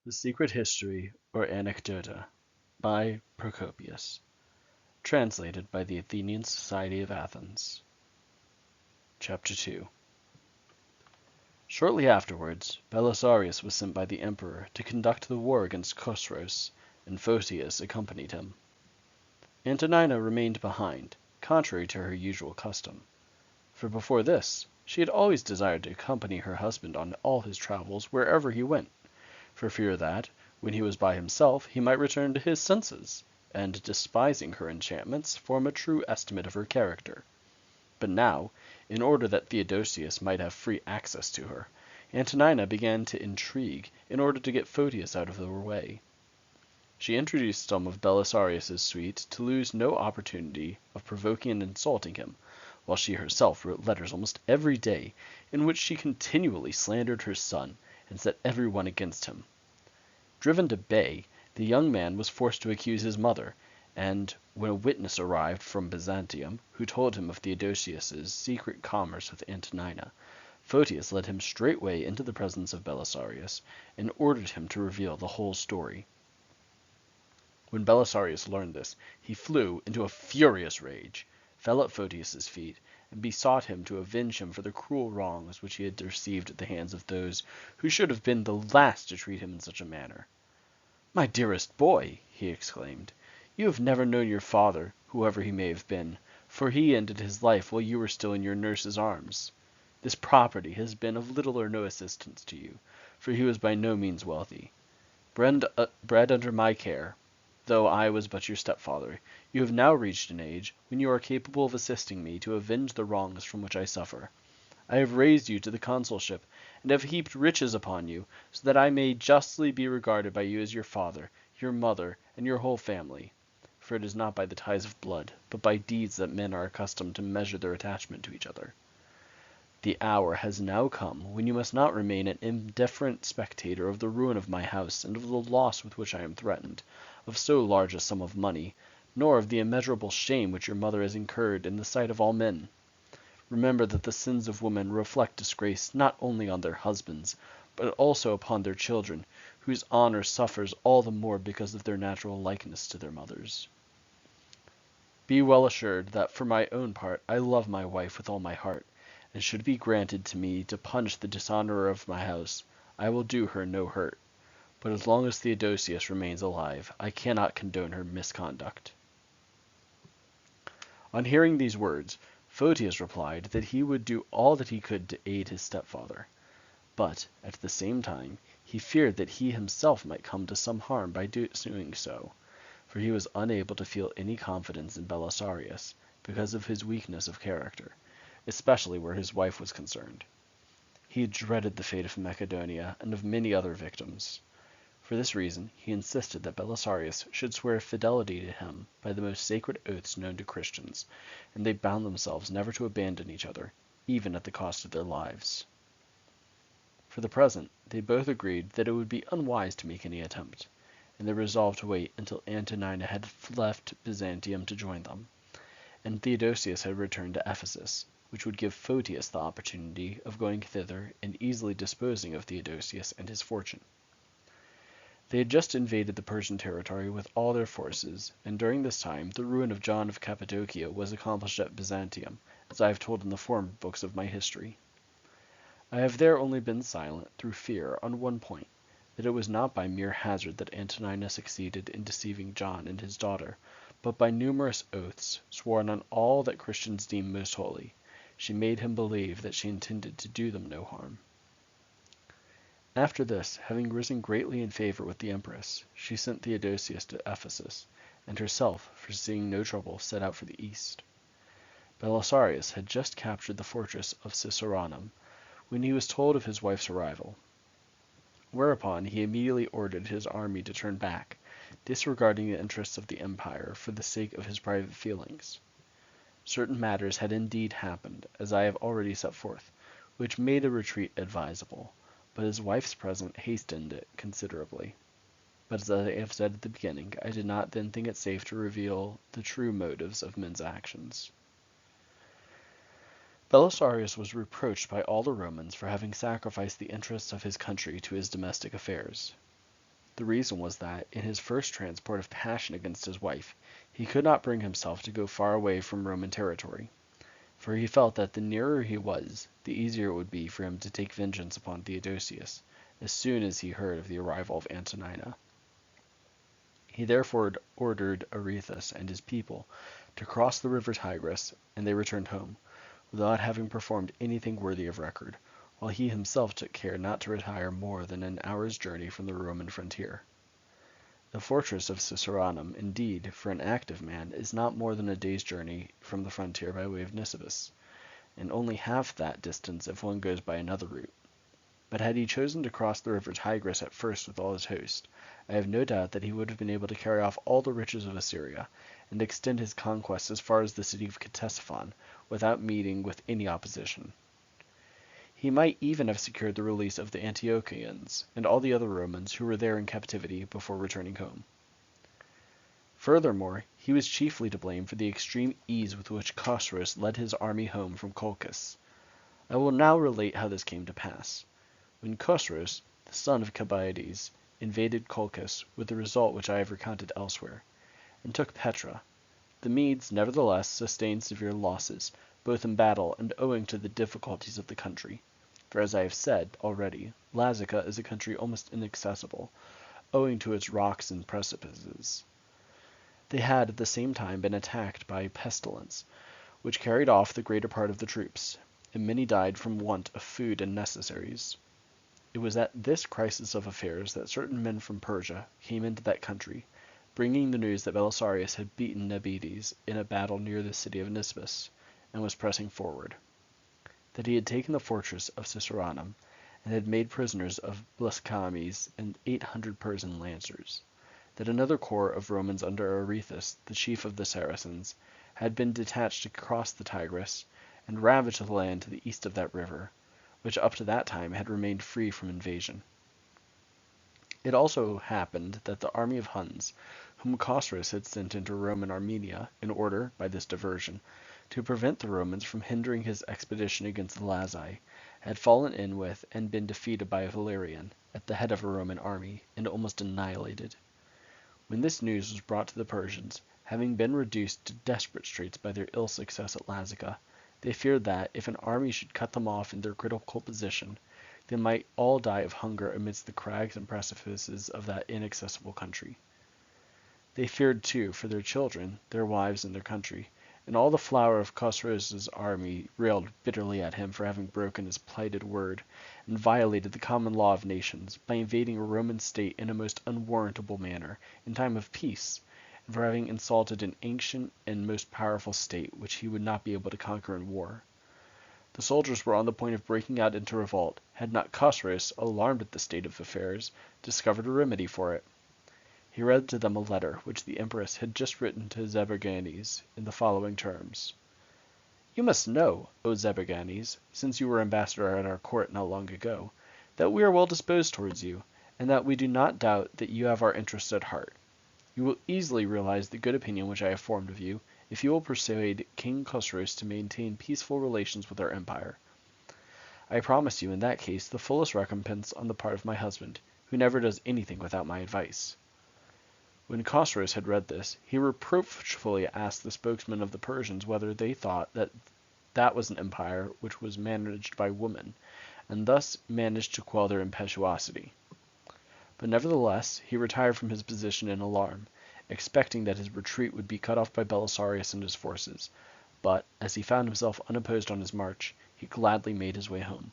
The Secret History or Anecdota by Procopius. Translated by the Athenian Society of Athens. Chapter 2. Shortly afterwards, Belisarius was sent by the emperor to conduct the war against Chosroes, and Photius accompanied him. Antonina remained behind, contrary to her usual custom, for before this she had always desired to accompany her husband on all his travels wherever he went, for fear that, when he was by himself, he might return to his senses, and, despising her enchantments, form a true estimate of her character. But now, in order that Theodosius might have free access to her, Antonina began to intrigue in order to get Photius out of her way. She introduced some of Belisarius's suite to lose no opportunity of provoking and insulting him, while she herself wrote letters almost every day, in which she continually slandered her son, and set every one against him. Driven to bay, the young man was forced to accuse his mother, and when a witness arrived from Byzantium, who told him of Theodosius's secret commerce with Antonina, Photius led him straightway into the presence of Belisarius, and ordered him to reveal the whole story. When Belisarius learned this, he flew into a furious rage, fell at Photius's feet, and besought him to avenge him for the cruel wrongs which he had received at the hands of those who should have been the last to treat him in such a manner. "My dearest boy," he exclaimed, "you have never known your father, whoever he may have been, for he ended his life while you were still in your nurse's arms. This property has been of little or no assistance to you, for he was by no means wealthy. Bred under my care, though I was but your stepfather, you have now reached an age when you are capable of assisting me to avenge the wrongs from which I suffer. I have raised you to the consulship, and have heaped riches upon you, so that I may justly be regarded by you as your father, your mother, and your whole family. For it is not by the ties of blood, but by deeds that men are accustomed to measure their attachment to each other. The hour has now come when you must not remain an indifferent spectator of the ruin of my house and of the loss with which I am threatened, of so large a sum of money, nor of the immeasurable shame which your mother has incurred in the sight of all men. Remember that the sins of women reflect disgrace not only on their husbands, but also upon their children, whose honor suffers all the more because of their natural likeness to their mothers. Be well assured that for my own part I love my wife with all my heart, and should it be granted to me to punish the dishonorer of my house, I will do her no hurt. But as long as Theodosius remains alive, I cannot condone her misconduct." On hearing these words, Photius replied that he would do all that he could to aid his stepfather, but, at the same time, he feared that he himself might come to some harm by doing so, for he was unable to feel any confidence in Belisarius, because of his weakness of character, especially where his wife was concerned. He dreaded the fate of Macedonia and of many other victims. For this reason, he insisted that Belisarius should swear fidelity to him by the most sacred oaths known to Christians, and they bound themselves never to abandon each other, even at the cost of their lives. For the present, they both agreed that it would be unwise to make any attempt, and they resolved to wait until Antonina had left Byzantium to join them, and Theodosius had returned to Ephesus, which would give Photius the opportunity of going thither and easily disposing of Theodosius and his fortune. They had just invaded the Persian territory with all their forces, and during this time the ruin of John of Cappadocia was accomplished at Byzantium, as I have told in the former books of my history. I have there only been silent, through fear, on one point, that it was not by mere hazard that Antonina succeeded in deceiving John and his daughter, but by numerous oaths, sworn on all that Christians deem most holy, she made him believe that she intended to do them no harm. After this, having risen greatly in favor with the empress, she sent Theodosius to Ephesus, and herself, foreseeing no trouble, set out for the east. Belisarius had just captured the fortress of Siceranum, when he was told of his wife's arrival, whereupon he immediately ordered his army to turn back, disregarding the interests of the empire for the sake of his private feelings. Certain matters had indeed happened, as I have already set forth, which made a retreat advisable, but his wife's presence hastened it considerably. But as I have said at the beginning, I did not then think it safe to reveal the true motives of men's actions. Belisarius was reproached by all the Romans for having sacrificed the interests of his country to his domestic affairs. The reason was that, in his first transport of passion against his wife, he could not bring himself to go far away from Roman territory, for he felt that the nearer he was, the easier it would be for him to take vengeance upon Theodosius, as soon as he heard of the arrival of Antonina. He therefore ordered Aretas and his people to cross the river Tigris, and they returned home, without having performed anything worthy of record, while he himself took care not to retire more than an hour's journey from the Roman frontier. The fortress of Ciceranum, indeed, for an active man, is not more than a day's journey from the frontier by way of Nisibis, and only half that distance if one goes by another route. But had he chosen to cross the river Tigris at first with all his host, I have no doubt that he would have been able to carry off all the riches of Assyria, and extend his conquests as far as the city of Ctesiphon, without meeting with any opposition. He might even have secured the release of the Antiochians and all the other Romans who were there in captivity before returning home. Furthermore, he was chiefly to blame for the extreme ease with which Chosroes led his army home from Colchis. I will now relate how this came to pass. When Chosroes, the son of Chabaedes, invaded Colchis with the result which I have recounted elsewhere, and took Petra, the Medes nevertheless sustained severe losses, both in battle and owing to the difficulties of the country. For as I have said already, Lazica is a country almost inaccessible, owing to its rocks and precipices. They had at the same time been attacked by pestilence, which carried off the greater part of the troops, and many died from want of food and necessaries. It was at this crisis of affairs that certain men from Persia came into that country, bringing the news that Belisarius had beaten Nabates in a battle near the city of Nisibis, and was pressing forward; that he had taken the fortress of Ciceranum, and had made prisoners of Blascames and 800 Persian lancers; that another corps of Romans under Aretas, the chief of the Saracens, had been detached to cross the Tigris, and ravage the land to the east of that river, which up to that time had remained free from invasion. It also happened that the army of Huns, whom Chosroes had sent into Roman Armenia, in order, by this diversion, to prevent the Romans from hindering his expedition against the Lazi, had fallen in with and been defeated by Valerian, at the head of a Roman army, and almost annihilated. When this news was brought to the Persians, having been reduced to desperate straits by their ill success at Lazica, they feared that, if an army should cut them off in their critical position, they might all die of hunger amidst the crags and precipices of that inaccessible country. They feared, too, for their children, their wives, and their country, and all the flower of Chosroes' army railed bitterly at him for having broken his plighted word, and violated the common law of nations, by invading a Roman state in a most unwarrantable manner, in time of peace, and for having insulted an ancient and most powerful state which he would not be able to conquer in war. The soldiers were on the point of breaking out into revolt, had not Chosroes, alarmed at the state of affairs, discovered a remedy for it. He read to them a letter which the Empress had just written to Zeberganes, in the following terms: "You must know, O Zeberganes, since you were ambassador at our court not long ago, that we are well disposed towards you, and that we do not doubt that you have our interests at heart. You will easily realize the good opinion which I have formed of you, if you will persuade King Chosroes to maintain peaceful relations with our empire. I promise you in that case the fullest recompense on the part of my husband, who never does anything without my advice." When Chosroes had read this, he reproachfully asked the spokesmen of the Persians whether they thought that that was an empire which was managed by women, and thus managed to quell their impetuosity. But nevertheless he retired from his position in alarm, expecting that his retreat would be cut off by Belisarius and his forces, but, as he found himself unopposed on his march, he gladly made his way home.